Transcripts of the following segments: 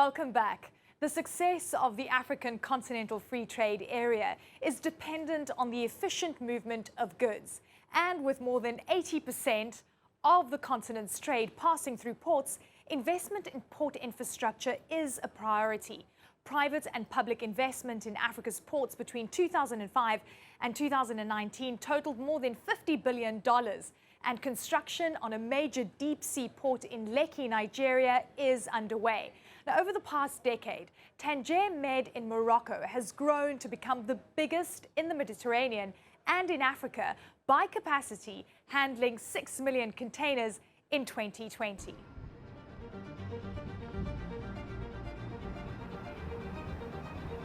Welcome back. The success of the African Continental Free Trade Area is dependent on the efficient movement of goods. And with more than 80% of the continent's trade passing through ports, investment in port infrastructure is a priority. Private and public investment in Africa's ports between 2005 and 2019 totaled more than $50 billion, and construction on a major deep-sea port in Lekki, Nigeria is underway. Now, over the past decade, Tanger Med in Morocco has grown to become the biggest in the Mediterranean and in Africa by capacity, handling 6 million containers in 2020.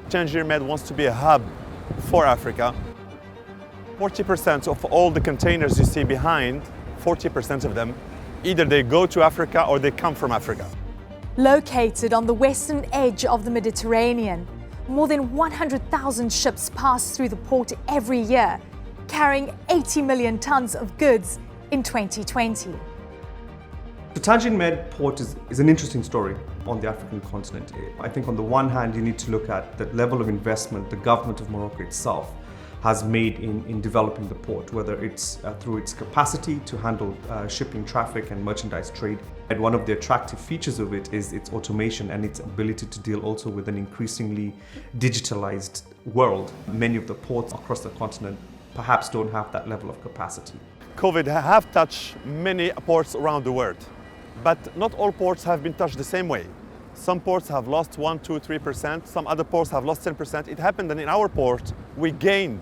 Tanger Med wants to be a hub for Africa. 40% of all the containers you see behind, 40% of them, either they go to Africa or they come from Africa. Located on the western edge of the Mediterranean, more than 100,000 ships pass through the port every year, carrying 80 million tons of goods in 2020. The Tanger Med port is an interesting story on the African continent. I think on the one hand, you need to look at the level of investment the government of Morocco itself has made in developing the port, whether it's through its capacity to handle shipping traffic and merchandise trade. And one of the attractive features of it is its automation and its ability to deal also with an increasingly digitalized world. Many of the ports across the continent perhaps don't have that level of capacity. COVID have touched many ports around the world, but not all ports have been touched the same way. Some ports have lost 1, 2, 3%, some other ports have lost 10%. It happened that in our port, we gained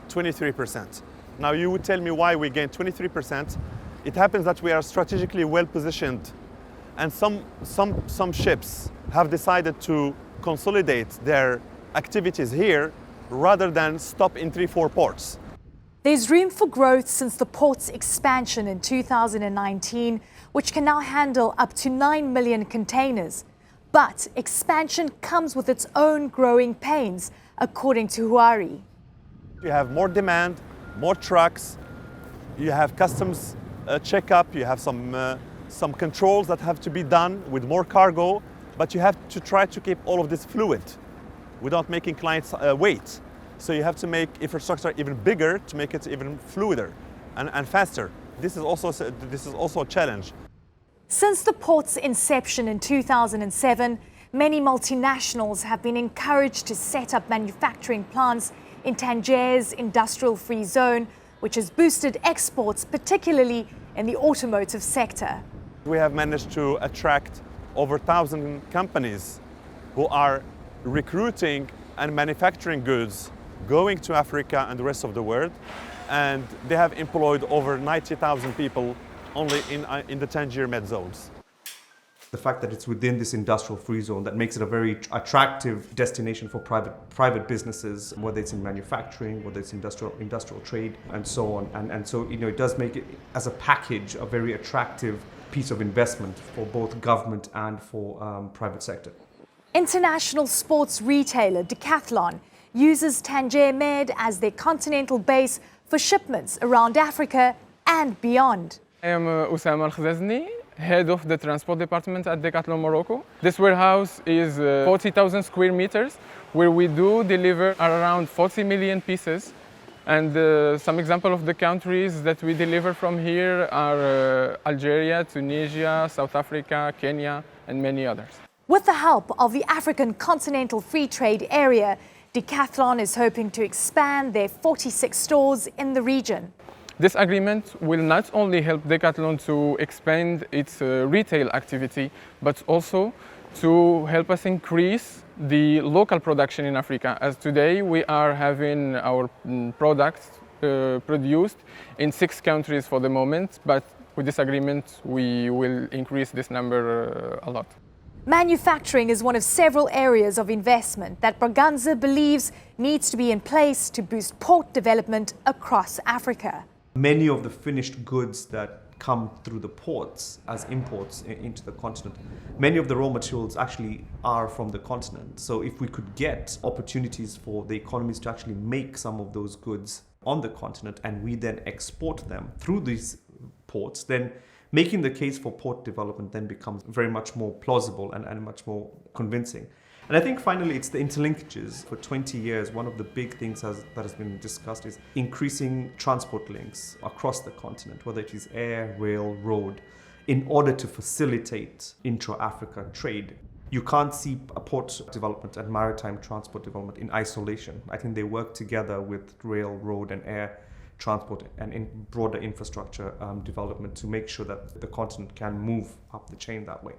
23%. Now you would tell me why we gained 23%. It happens that we are strategically well positioned, and some ships have decided to consolidate their activities here rather than stop in 3-4 ports. There's room for growth since the port's expansion in 2019, which can now handle up to 9 million containers. But expansion comes with its own growing pains, according to Huari. You have more demand, more trucks, you have customs checkup, you have some controls that have to be done with more cargo, but you have to try to keep all of this fluid without making clients wait. So you have to make infrastructure even bigger to make it even fluider and faster. This is also a challenge. Since the port's inception in 2007, many multinationals have been encouraged to set up manufacturing plants in Tanger's industrial-free zone, which has boosted exports, particularly in the automotive sector. We have managed to attract over 1,000 companies who are recruiting and manufacturing goods going to Africa and the rest of the world, and they have employed over 90,000 people only in the Tanger Med zones. The fact that it's within this industrial free zone that makes it a very attractive destination for private businesses, whether it's in manufacturing, whether it's industrial trade, and so on. And so it does make it, as a package, a very attractive piece of investment for both government and for private sector. International sports retailer Decathlon uses Tanger Med as their continental base for shipments around Africa and beyond. I am Oussama Al-Khazazni, head of the transport department at Decathlon Morocco. This warehouse is 40,000 square meters, where we do deliver around 40 million pieces. And some example of the countries that we deliver from here are Algeria, Tunisia, South Africa, Kenya, and many others. With the help of the African Continental Free Trade Area, Decathlon is hoping to expand their 46 stores in the region. This agreement will not only help Decathlon to expand its retail activity, but also to help us increase the local production in Africa. As today we are having our products produced in 6 countries for the moment, but with this agreement we will increase this number a lot. Manufacturing is one of several areas of investment that Braganza believes needs to be in place to boost port development across Africa. Many of the finished goods that come through the ports as imports into the continent, many of the raw materials actually are from the continent. So if we could get opportunities for the economies to actually make some of those goods on the continent and we then export them through these ports, then making the case for port development then becomes very much more plausible and much more convincing. And I think finally it's the interlinkages. For 20 years, one of the big things that has been discussed is increasing transport links across the continent, whether it is air, rail, road, in order to facilitate intra-African trade. You can't see a port development and maritime transport development in isolation. I think they work together with rail, road and air transport and in broader infrastructure development to make sure that the continent can move up the chain that way.